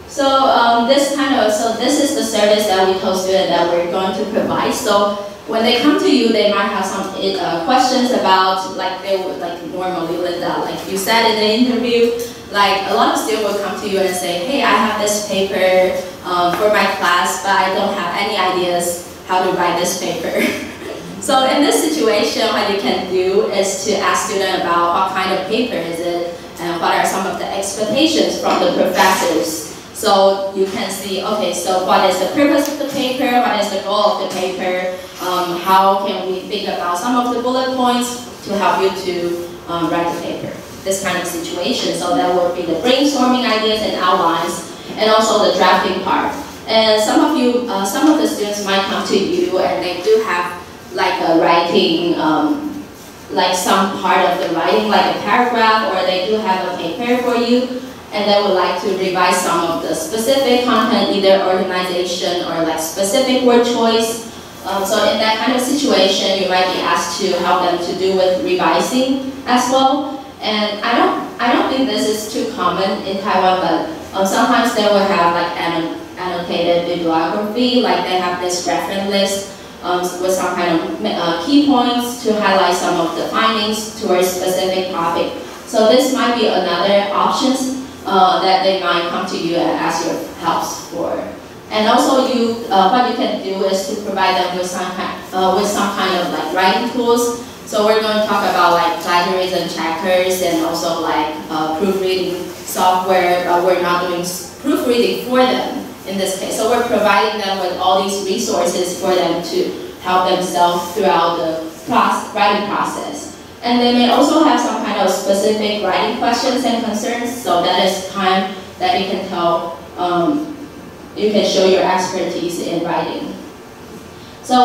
So this is the service that we told students that we're going to provide. So when they come to you, they might have some questions about, like they would like normally, Linda, like you said in the interview, like a lot of students will come to you and say, hey, I have this paper for my class, but I don't have any ideas how to write this paper. So in this situation, what you can do is to ask students about what kind of paper is it, and what are some of the expectations from the professors. So you can see, okay, so what is the purpose of the paper, what is the goal of the paper, how can we think about some of the bullet points to help you to write the paper. This kind of situation, so that will be the brainstorming ideas and outlines, and also the drafting part. And some of the students might come to you and they do have like a writing, like some part of the writing, like a paragraph, or they do have a paper for you, and they would like to revise some of the specific content, either organization or like specific word choice. So in that kind of situation, you might be asked to help them to do with revising as well. And I don't think this is too common in Taiwan, but sometimes they will have like annotated bibliography, like they have this reference list with some kind of key points to highlight some of the findings towards specific topic. So this might be another options that they might come to you and ask your help for. And also, what you can do is to provide them with some kind of like writing tools. So we're going to talk about like plagiarism checkers and also like proofreading software, but we're not doing proofreading for them in this case. So we're providing them with all these resources for them to help themselves throughout the writing process. And they may also have some kind of specific writing questions and concerns, so that is time that you can tell, you can show your expertise in writing. So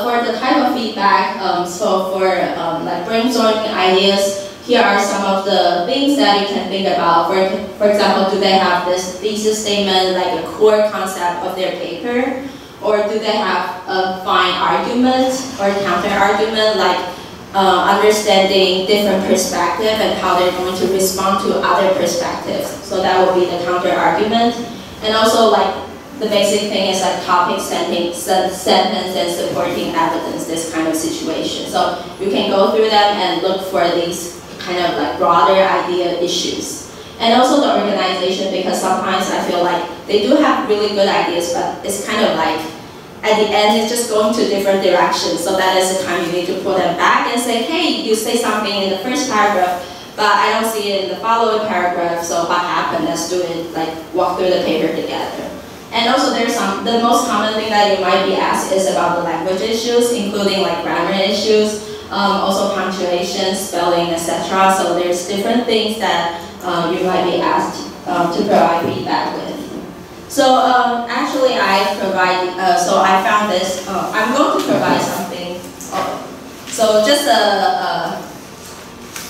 for the type of feedback, so for like brainstorming ideas, here are some of the things that you can think about. For example, do they have this thesis statement, like a core concept of their paper? Or do they have a fine argument or counter argument, like understanding different perspectives and how they're going to respond to other perspectives? So that will be the counter argument. And also like the basic thing is like topic sentence and supporting evidence, this kind of situation. So you can go through them and look for these kind of like broader idea issues. And also the organization, because sometimes I feel like they do have really good ideas, but it's kind of like at the end it's just going to different directions. So that is the time you need to pull them back and say, hey, you say something in the first paragraph, but I don't see it in the following paragraph, so what happened? Let's do it, like walk through the paper together. And also there's the most common thing that you might be asked is about the language issues, including like grammar issues, also punctuation, spelling, etc. So there's different things that you might be asked to provide feedback with. So actually I found this, I'm going to provide something. So just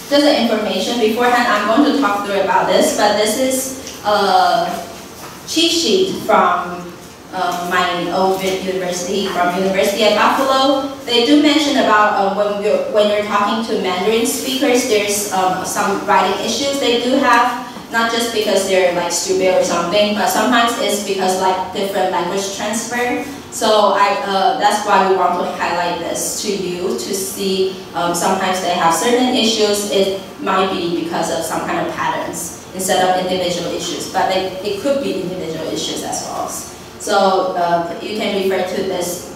the information beforehand, I'm going to talk through about this, but this is cheat sheet from my old university, from University of Buffalo. They do mention about when you're talking to Mandarin speakers, there's some writing issues they do have, not just because they're like stupid or something, but sometimes it's because like different language transfer. So that's why we want to highlight this to you to see sometimes they have certain issues. It might be because of some kind of patterns instead of individual issues, but it could be individual issues as well. So you can refer to this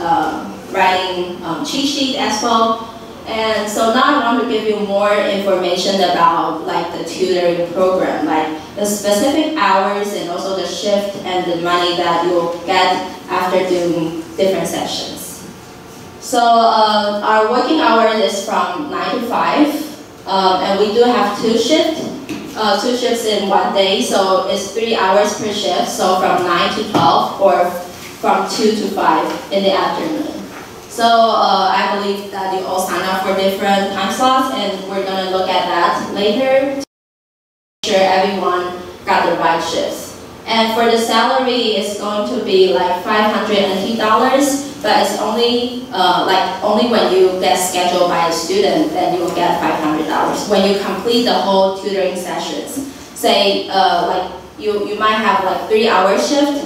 writing cheat sheet as well. And so now I want to give you more information about like the tutoring program, like the specific hours and also the shift and the money that you'll get after doing different sessions. So our working hours is from 9 to 5, and we do have two shifts in one day, so it's 3 hours per shift, so from 9 to 12 or from 2 to 5 in the afternoon. So I believe that you all sign up for different time slots, and we're going to look at that later to make sure everyone got the right shifts. And for the salary, it's going to be like $500, but it's only only when you get scheduled by a student, then you will get $500. When you complete the whole tutoring sessions, say like you might have like 3-hour shift,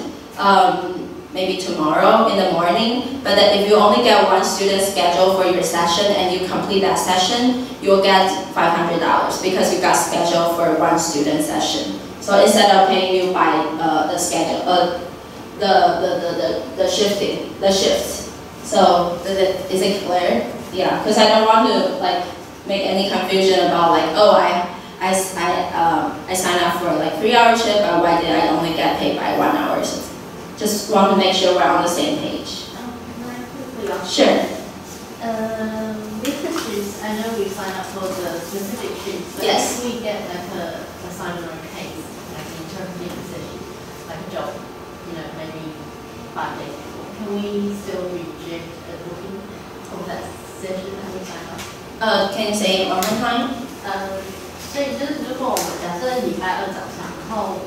maybe tomorrow in the morning, but then if you only get one student scheduled for your session and you complete that session, you'll get $500 because you got scheduled for one student session. So instead of paying you by the schedule, the shifts. So is it clear? Yeah, because I don't want to like make any confusion about like, oh, I signed up for like 3-hour shift, but why did I only get paid by 1 hour shift? Just want to make sure we're on the same page. Can I quickly ask? Sure. With the shifts, I know we sign up for the specific shifts, but yes. if we get like a assignment or a case, like an interpreting position, like a job, maybe 5 days before, can we still reject a booking of that session that we sign up? Can you say it one more time? 所以就是如果我们假设礼拜二早上，然后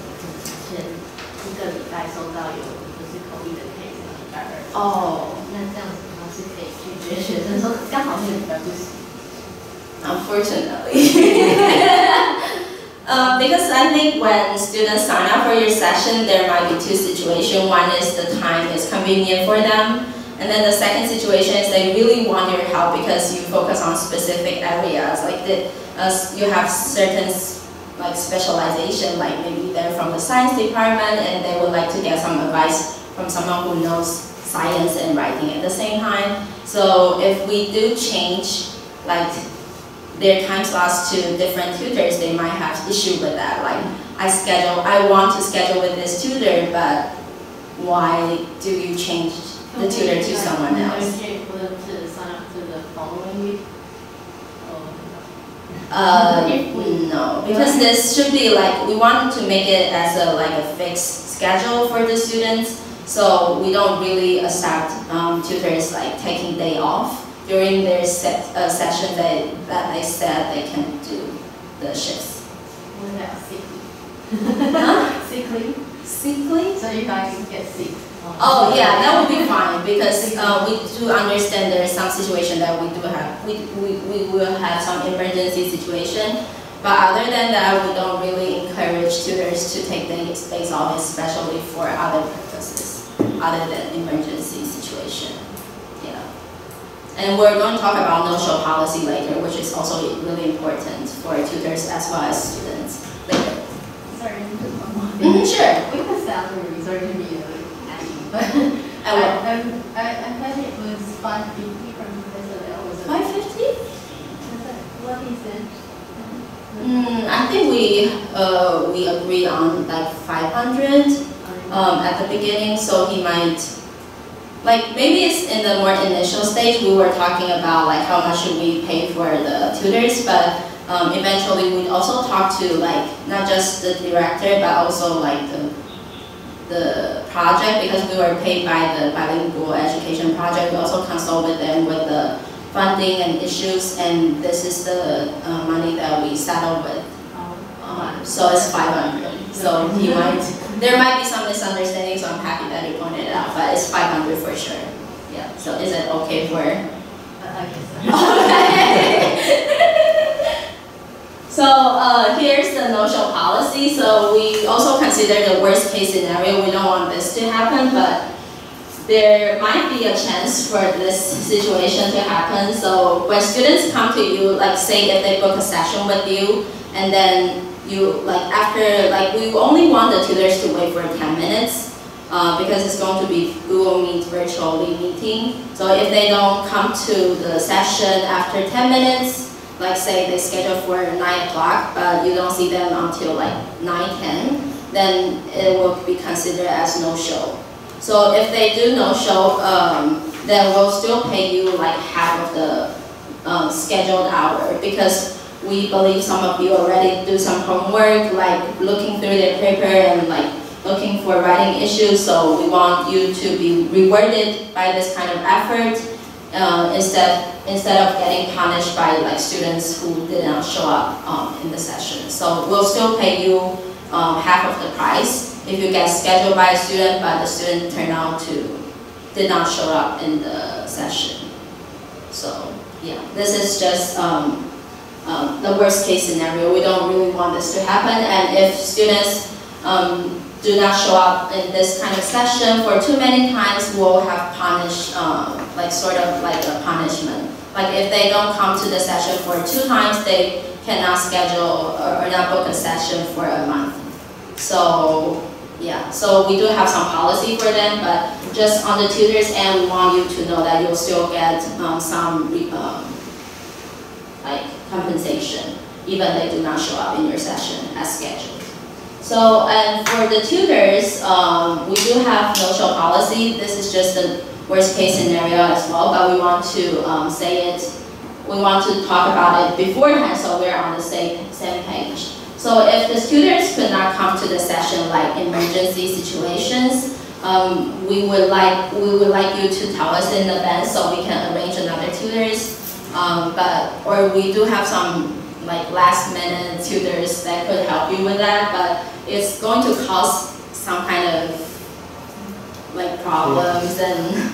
前1个礼拜收到有就是口译的 case， 礼拜二。哦，那这样子的话是可以拒绝学生说刚好那个礼拜不行。Unfortunately. Because I think when students sign up for your session, there might be 2 situations. One is the time is convenient for them. And then the second situation is they really want your help because you focus on specific areas. Like you have certain like specialization, like maybe they're from the science department and they would like to get some advice from someone who knows science and writing at the same time. So if we do change like their time slots to different tutors, they might have issue with that. Like I want to schedule with this tutor, but why do you change the tutor to someone else? For them to sign up to the following week? No, because this should be like, we want to make it as a fixed schedule for the students, so we don't really accept tutors like taking day off during their session that they said they can do the shifts. What about sick leave? Huh? Sick leave? Sick leave? So you guys can get sick. Oh yeah, that would be fine because we do understand there is some situation that we will have some emergency situation. But other than that, we don't really encourage tutors to take days off, especially for other purposes, other than emergency situation. Yeah. And we're going to talk about no-show policy later, which is also really important for tutors as well as students later. Sorry, just one more thing. Sure. With the salary, sorry to be but I heard it was 550 from Professor Liao. Was it 550? What is it? I think we agreed on like 500 at the beginning, so he might like maybe it's in the more initial stage we were talking about like how much should we pay for the tutors, but eventually we'd also talk to like not just the director but also like the project, because we were paid by the bilingual education project. We also consult with them with the funding and issues, and this is the money that we settled with. So it's 500. So there might be some misunderstanding, so I'm happy that you pointed it out, but it's 500 for sure. Yeah, so is it okay for? I guess so. Okay. So here's the no-show policy. So we also consider the worst case scenario. We don't want this to happen, but there might be a chance for this situation to happen. So when students come to you, like say if they book a session with you, and then you like after like we only want the tutors to wait for 10 minutes because it's going to be Google Meet virtually meeting. So if they don't come to the session after 10 minutes, like say they schedule for 9 o'clock, but you don't see them until like 9:10, then it will be considered as no-show. So if they do no-show, then we'll still pay you like half of the scheduled hour, because we believe some of you already do some homework, like looking through their paper and like looking for writing issues. So we want you to be rewarded by this kind of effort. Instead of getting punished by like students who did not show up in the session. So we'll still pay you half of the price if you get scheduled by a student, but the student did not show up in the session. So yeah, this is just the worst case scenario. We don't really want this to happen, and if students do not show up in this kind of session for too many times, we'll have like sort of like a punishment. Like if they don't come to the session for 2 times, they cannot schedule or not book a session for a month. So yeah, so we do have some policy for them, but just on the tutors end, we want you to know that you'll still get some like compensation, even they do not show up in your session as scheduled. So, and for the tutors, we do have no-show policy. This is just the worst case scenario as well, but we want to say it, we want to talk about it beforehand so we're on the same page. So if the students could not come to the session like emergency situations, we would like you to tell us in advance so we can arrange another tutors. Or we do have some like last minute tutors that could help you with that, but it's going to cause some kind of like problems and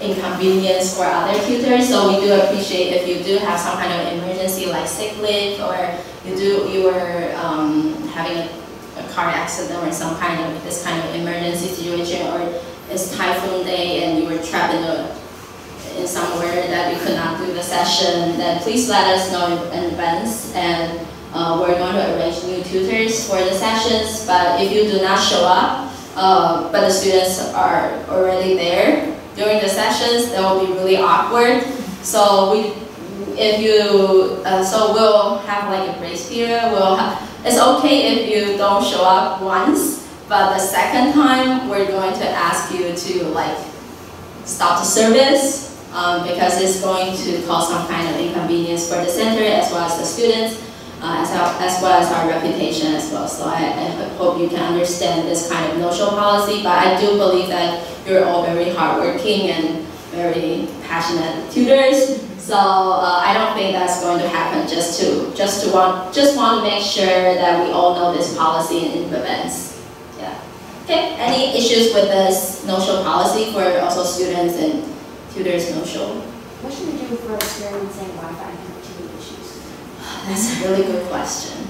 inconvenience for other tutors. So we do appreciate if you do have some kind of emergency like sick leave, or you were having a car accident or some kind of this kind of emergency situation, or it's typhoon day and you were trapped in somewhere that you could not do the session, then please let us know in advance, and we're going to arrange new tutors for the sessions. But if you do not show up, but the students are already there during the sessions, that will be really awkward. So we'll have like a grace period. It's okay if you don't show up once, but the second time we're going to ask you to like stop the service. Because it's going to cause some kind of inconvenience for the center as well as the students, as well as our reputation as well. So I hope you can understand this kind of no-show policy, but I do believe that you're all very hardworking and very passionate tutors. So I don't think that's going to happen. Just want to make sure that we all know this policy in advance. Yeah. Okay. Any issues with this no-show policy for also students and tutors no-show? What should we do for experiencing Wi-Fi connectivity issues? That's a really good question.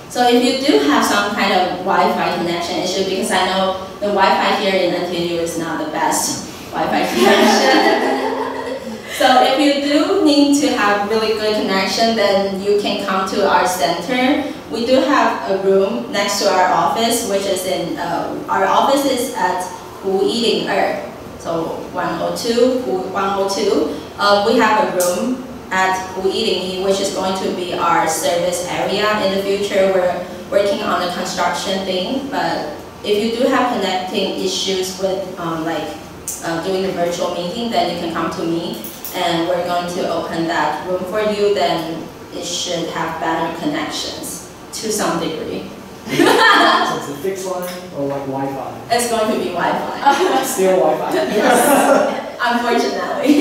So if you do have some kind of Wi-Fi connection issue, because I know the Wi-Fi here in NTNU is not the best Wi-Fi connection. So if you do need to have really good connection, then you can come to our center. We do have a room next to our office, which is in, our office is at Hu Yiling Er. So 102. We have a room at Hu Yiling, which is going to be our service area in the future. We're working on the construction thing, but if you do have connecting issues with doing the virtual meeting, then you can come to me, and we're going to open that room for you. Then it should have better connections to some degree. So it's a fixed line or like Wi-Fi? It's going to be Wi-Fi. Still Wi-Fi? Yes, unfortunately.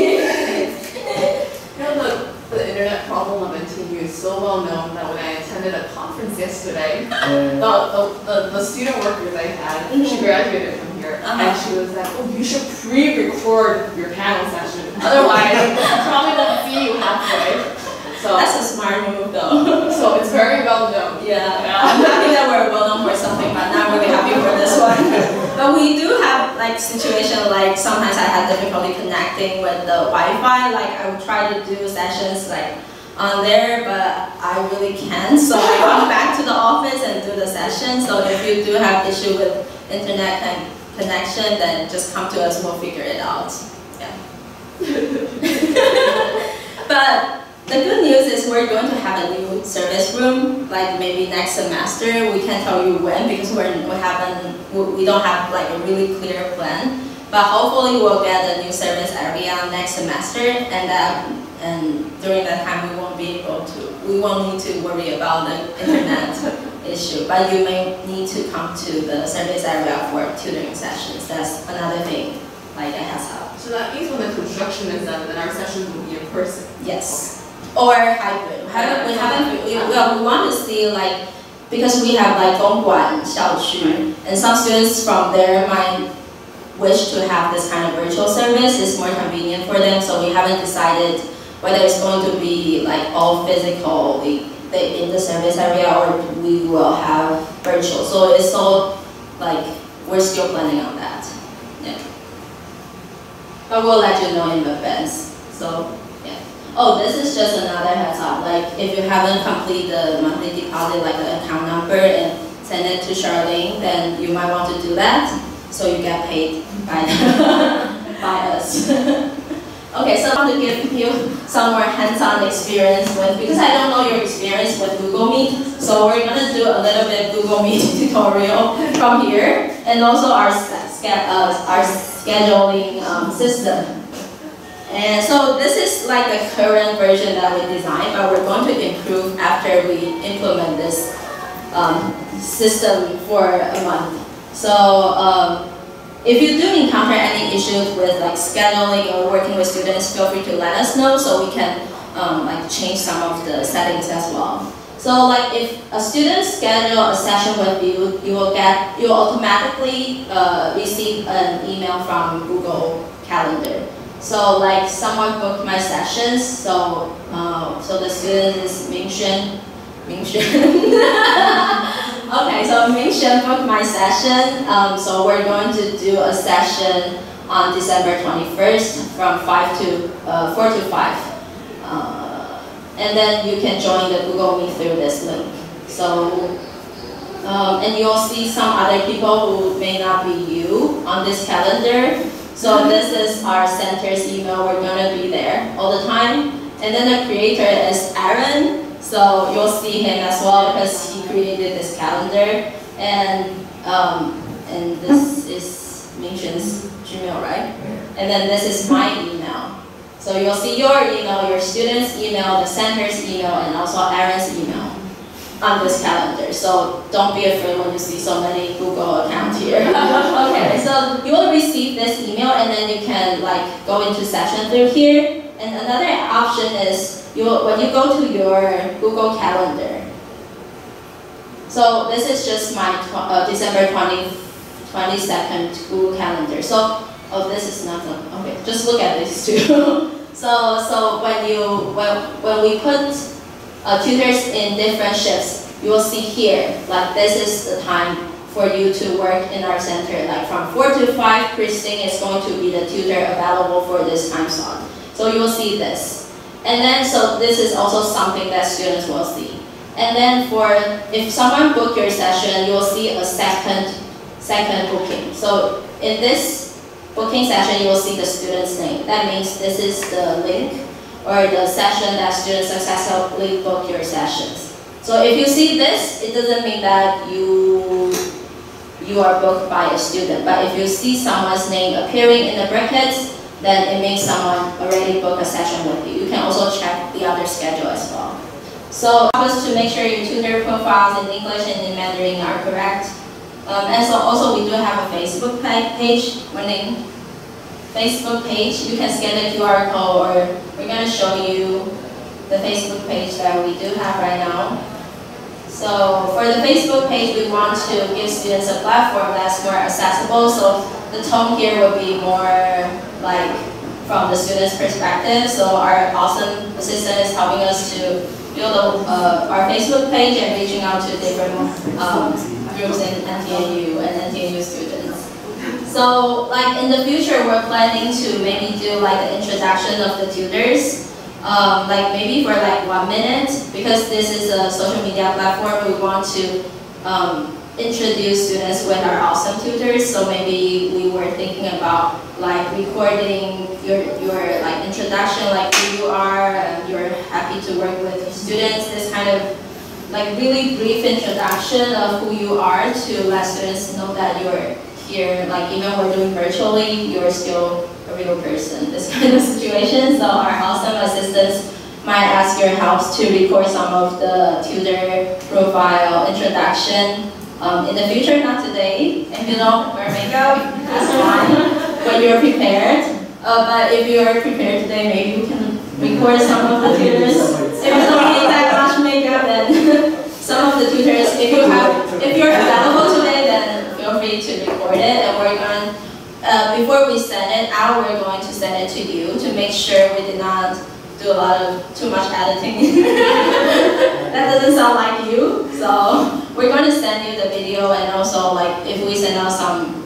The internet problem of NTNU is so well known that when I attended a conference yesterday, Yeah. the student workers I had, she graduated from here, and she was like, oh, you should pre-record your panel session, otherwise probably won't see you halfway. So That's a smart move though. So it's very well known. Yeah. I'm happy that we're well known for something, but not really happy for this one. But we do have like situation like sometimes I have difficulty connecting with the Wi-Fi. Like I would try to do sessions like on there, but I really can't. So I come back to the office and do the session. So if you do have issue with internet connection, then just come to us and we'll figure it out. Yeah. But the good news is we're going to have a new service room, like maybe next semester. We can't tell you when because we don't have like a really clear plan. But hopefully we'll get a new service area next semester, and during that time we won't need to worry about the internet issue. But you may need to come to the service area for tutoring sessions. That's another thing, like a heads up. So that means when the construction is done, then our sessions will be in person. Yes. Or hybrid. We want to see like, because we have like Dongguan, Xiaoqu, and some students from there might wish to have this kind of virtual service. It's more convenient for them, so we haven't decided whether it's going to be like all physical in the service area, or we will have virtual. So it's so like we're still planning on that. Yeah. But we'll let you know in advance. So yeah. Oh, this is just another heads up. Like if you haven't completed the monthly deposit, like the account number and send it to Charlene, then you might want to do that so you get paid by by us. Okay, so I want to give you some more hands-on experience with, because I don't know your experience with Google Meet, so we're going to do a little bit Google Meet tutorial from here, and also our scheduling system. And so this is like the current version that we designed, but we're going to improve after we implement this system for a month. So if you do encounter any issues with like scheduling or working with students, feel free to let us know so we can like change some of the settings as well. So like if a student schedule a session with you, you will automatically receive an email from Google Calendar. So like someone booked my sessions, so so the student is Ming-Xuan. Okay, so Ming-Xuan booked my session. So we're going to do a session on December 21st from 4 to 5. And then you can join the Google Meet through this link. So, and you'll see some other people who may not be you on this calendar. So this is our center's email. We're going to be there all the time. And then the creator is Aaron. So you'll see him as well because he created this calendar. And this is Ming-Xuan's Gmail, right? And then this is my email. So you'll see your email, your student's email, the center's email, and also Aaron's email on this calendar. So don't be afraid when you see so many Google accounts here. Okay, so you will receive this email and then you can like go into session through here. And another option is when you go to your Google Calendar. So this is just my December 22nd Google Calendar. So this is not okay. Just look at this too. So when we put tutors in different shifts, you will see here like this is the time for you to work in our center. Like from 4 to 5, Christine is going to be the tutor available for this time slot. So you will see this. And then, so this is also something that students will see. And then if someone booked your session, you will see a second booking. So in this booking session, you will see the student's name. That means this is the link or the session that students successfully booked your sessions. So if you see this, it doesn't mean that you are booked by a student. But if you see someone's name appearing in the brackets, then it means someone already booked a session with you. You can also check the other schedule as well. So help us to make sure your tutor profiles in English and in Mandarin are correct. And so also we do have a Facebook page, Facebook page. You can scan the QR code, or we're going to show you the Facebook page that we do have right now. So for the Facebook page, we want to give students a platform that's more accessible. So the tone here will be more like from the student's perspective. So our awesome assistant is helping us to build our Facebook page and reaching out to different groups in NTNU and NTNU students. So like in the future, we're planning to maybe do like the introduction of the tutors. Like maybe for like 1 minute, because this is a social media platform, we want to introduce students with our awesome tutors. So maybe we were thinking about like recording your like introduction, like who you are, and you're happy to work with students. This kind of like really brief introduction of who you are to let students know that you're here. Like even we're doing virtually, you're still a real person. This kind of situation. So our awesome assistants might ask your help to record some of the tutor profile introduction. In the future, not today. If you don't wear makeup, that's fine. When you're prepared. But if you are prepared today, maybe we can record some of the tutors. If you don't need that much makeup, then some of the tutors, if you're available today, then feel free to record it. And we're going, before we send it out, we're going to send it to you to make sure we did not do too much editing. That doesn't sound like you. So we're going to send you the video, and also like if we send out some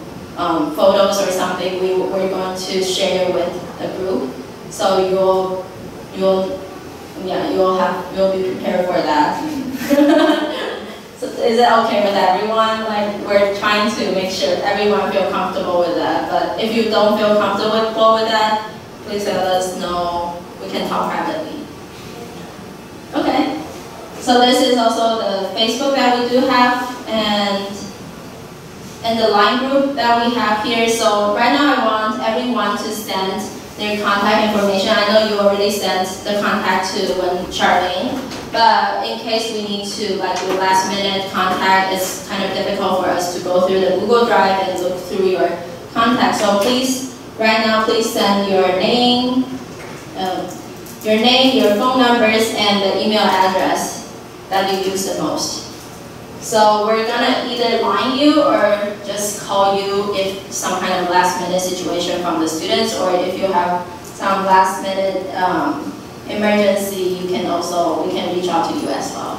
photos or something, we're going to share with the group. So you'll be prepared for that. So is it okay with everyone? Like we're trying to make sure everyone feel comfortable with that. But if you don't feel comfortable with that, please let us know. We can talk privately. Okay. So this is also the Facebook that we do have, and the line group that we have here. So right now I want everyone to send their contact information. I know you already sent the contact to Charlene, but in case we need to like do last minute contact, it's kind of difficult for us to go through the Google Drive and look through your contacts. So please, right now, please send your name, your phone numbers, and the email address that you use the most. So we're gonna either line you or just call you if some kind of last minute situation from the students, or if you have some last minute emergency, we can reach out to you as well.